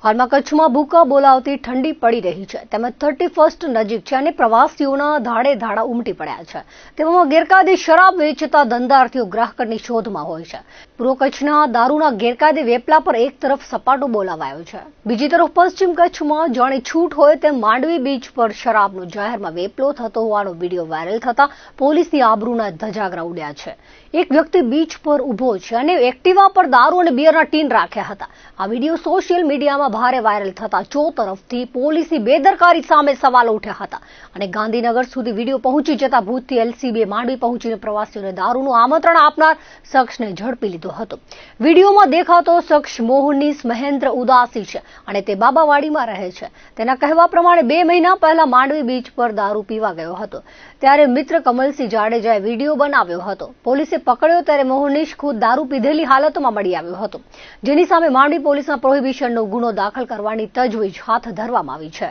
હાલમાં કચ્છમાં ભૂકા બોલાવતી ઠંડી પડી રહી છે તેમજ 31st નજીક છે અને પ્રવાસીઓના ધાડે ધાડા ઉમટી પડ્યા છે તેવામાં ગેરકાયદે શરાબ વેચતા ધંધાર્થીઓ ગ્રાહકની શોધમાં હોય છે। પૂર્વ કચ્છના દારૂના ગેરકાયદે વેપલા પર એક તરફ સપાટો બોલાવાયો છે, બીજી તરફ પશ્ચિમ કચ્છમાં જાણે છૂટ હોય તેમ માંડવી બીચ પર શરાબનો જાહેરમાં વેપલો થતો હોવાનો વિડીયો વાયરલ થતા પોલીસની આબરૂના ધજાગરા ઉડ્યા છે। એક વ્યક્તિ બીચ પર ઊભો છે અને એક્ટિવા પર દારૂ અને બિયરના ટીન રાખ્યા હતા। આ વિડીયો સોશિયલ મીડિયામાં ભારે વાયરલ થતા ચોતરફથી પોલીસની બેદરકારી સામે સવાલો ઉઠ્યા હતા અને ગાંધીનગર સુધી વિડીયો પહોંચી જતા ભૂતથી એલસીબીએ માંડવી પહોંચીને પ્રવાસીઓને દારૂનું આમંત્રણ આપનાર શખ્સને ઝડપી લીધો હતો। વિડીયોમાં દેખાતો શખ્સ મોહનીશ મહેન્દ્ર ઉદાસી છે અને તે બાબાવાડીમાં રહે છે। તેના કહેવા પ્રમાણે 2 મહિના પહેલા માંડવી બીચ પર દારૂ પીવા ગયો હતો ત્યારે મિત્ર કમલસિંહ જાડેજાએ વિડીયો બનાવ્યો હતો। પોલીસે પકડ્યો ત્યારે મોહનીશ ખુદ દારૂ પીધેલી હાલતમાં મળી આવ્યો હતો, જેની સામે માંડવી પોલીસના પ્રોહિબિશનનો ગુનો દાખલ કરવાની તજવીજ હાથ ધરવામાં આવી છે।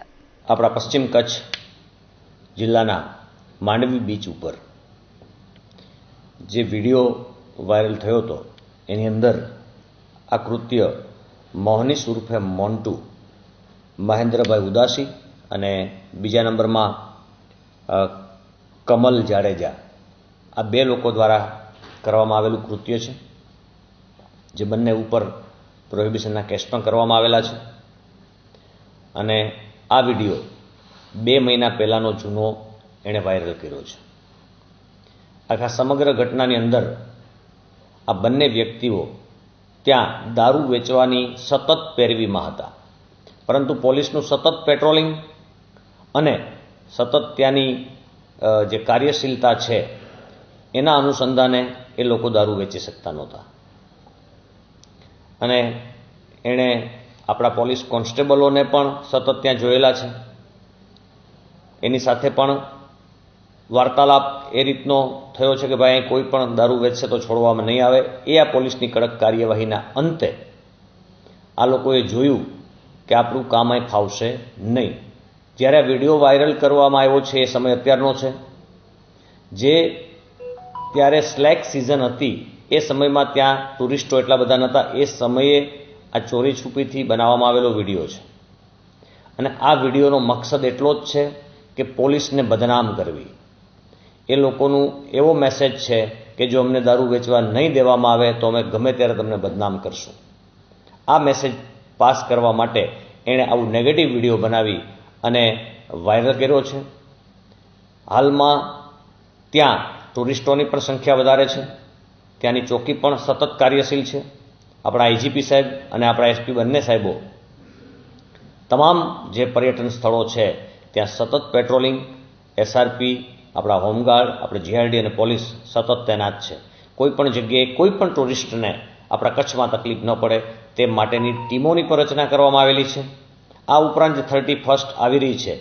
આપણા પશ્ચિમ કચ્છ જિલ્લાના માંડવી બીચ ઉપર જે વિડીયો વાયરલ થયો હતો એની અંદર આ કૃત્ય મોહનીશ ઉર્ફે મોન્ટુ મહેન્દ્રભાઈ ઉદાસી અને બીજા નંબરમાં કમલ જાડેજા, આ 2 લોકો દ્વારા કરવામાં આવેલું કૃત્ય છે, જે બંને ઉપર પ્રોહિબિશનના કેસ પણ કરવામાં આવેલા છે અને આ વિડીયો 2 મહિના પહેલાંનો જૂનો એણે વાયરલ કર્યો છે। આખા સમગ્ર ઘટનાની અંદર આ બંને વ્યક્તિઓ ત્યાં દારૂ વેચવાની સતત પેરવીમાં હતા, પરંતુ પોલીસનું સતત પેટ્રોલિંગ અને સતત ત્યાંની જે કાર્યશીલતા છે એના અનુસંધાને એ લોકો દારૂ વેચી શકતા નહોતા અને એણે આપણા પોલીસ કોન્સ્ટેબલોને પણ સતત ત્યાં જોયેલા છે। એની સાથે પણ વાર્તાલાપ એ રીતનો થયો છે કે ભાઈ કોઈ પણ દારૂ વેચશે તો છોડવામાં નહીં આવે। એ આ પોલીસની કડક કાર્યવાહીના અંતે આ લોકોએ જોયું કે આપણું કામ અહીં ફાવશે નહીં। જ્યારે આ વિડીયો વાયરલ કરવામાં આવ્યો છે એ સમય અત્યારનો છે, જે ત્યારે સ્લેક સિઝન હતી એ સમયમાં ત્યાં ટુરિસ્ટો એટલા બધા નહોતા, એ સમયે આ ચોરી છુપીથી બનાવવામાં આવેલો વિડીયો છે અને આ વિડીયોનો મકસદ એટલો જ છે કે પોલીસને બદનામ કરવી। એ લોકોનું એવો મેસેજ છે કે જો અમને દારૂ વેચવા નહીં દેવામાં આવે તો અમે ગમે ત્યારે તમને બદનામ કરશું। આ મેસેજ પાસ કરવા માટે એણે આવું નેગેટિવ વિડીયો બનાવી અને વાયરલ કર્યો છે। હાલમાં ત્યાં ટુરિસ્ટોની પણ સંખ્યા વધારે છે, ત્યાંની ચોકી પણ સતત કાર્યશીલ છે। આપણા આઈજીપી સાહેબ અને આપણા એસપી બંને સાહેબો તમામ જે પર્યટન સ્થળો છે ત્યાં સતત પેટ્રોલિંગ, એસઆરપી, આપણા હોમગાર્ડ, આપણે જીઆરડી અને પોલીસ સતત તૈનાત છે। કોઈ પણ જગ્યાએ કોઈ પણ ટુરિસ્ટને આપણા કચ્છમાં તકલીફ ન પડે તે માટેની ટીમોની પણ રચના કરવામાં આવેલી છે। આ ઉપરાંત જે 31st આવી રહી છે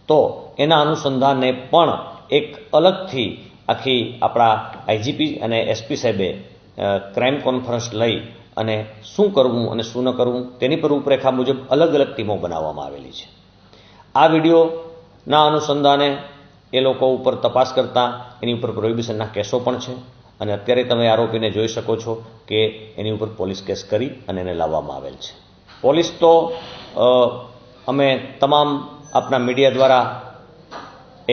તો એના અનુસંધાને પણ એક અલગથી આખી આપણા આઈજીપી અને એસપી સાહેબે ક્રાઇમ કોન્ફરન્સ લઈ અને શું કરવું અને શું ન કરવું તેની પર રૂપરેખા મુજબ અલગ અલગ ટીમો બનાવવામાં આવેલી છે। આ વિડીયોના અનુસંધાને એ લોકો ઉપર તપાસ કરતા એની ઉપર પ્રોહિબિશનના કેસો પણ છે અને અત્યારે તમે આરોપીને જોઈ શકો છો કે એની ઉપર પોલીસ કેસ કરી અને એને લાવવામાં આવેલ છે। પોલીસ તો અમે તમામ આપણા મીડિયા દ્વારા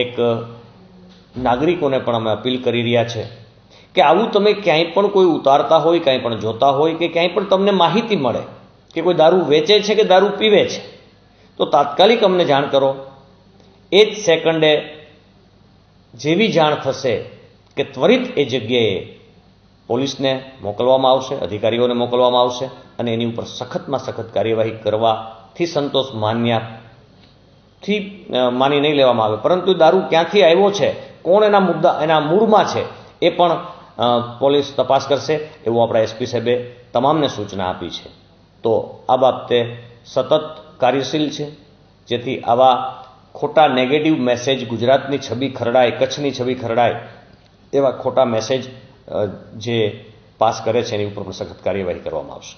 એક નાગરિકોને પણ અમે અપીલ કરી રહ્યા છે કે આવું તમે ક્યાંય પણ કોઈ ઉતારતા હોય, ક્યાંય પણ જોતા હોય કે ક્યાંય પણ તમને માહિતી મળે કે કોઈ દારૂ વેચે છે કે દારૂ પીવે છે તો તાત્કાલિક અમને જાણ કરો। એ જ સેકન્ડે જેવી જાણ થશે કે ત્વરિત એ જગ્યાએ પોલીસને મોકલવામાં આવશે, અધિકારીઓને મોકલવામાં આવશે અને એની ઉપર સખતમાં સખત કાર્યવાહી કરવાથી સંતોષ માની નહીં લેવામાં આવે, પરંતુ દારૂ ક્યાંથી આવ્યો છે, કોણ એના મૂળમાં છે એ પણ પોલીસ તપાસ કરશે એવું આપણા એસપી સાહેબે તમામને સૂચના આપી છે। તો આ બાબતે સતત કાર્યશીલ છે જેથી આવા ખોટા નેગેટિવ મેસેજ ગુજરાતની છબી ખરડાય, કચ્છની છબી ખરડાય એવા ખોટા મેસેજ જે પાસ કરે છે એની ઉપર પણ સખત કાર્યવાહી કરવામાં આવશે।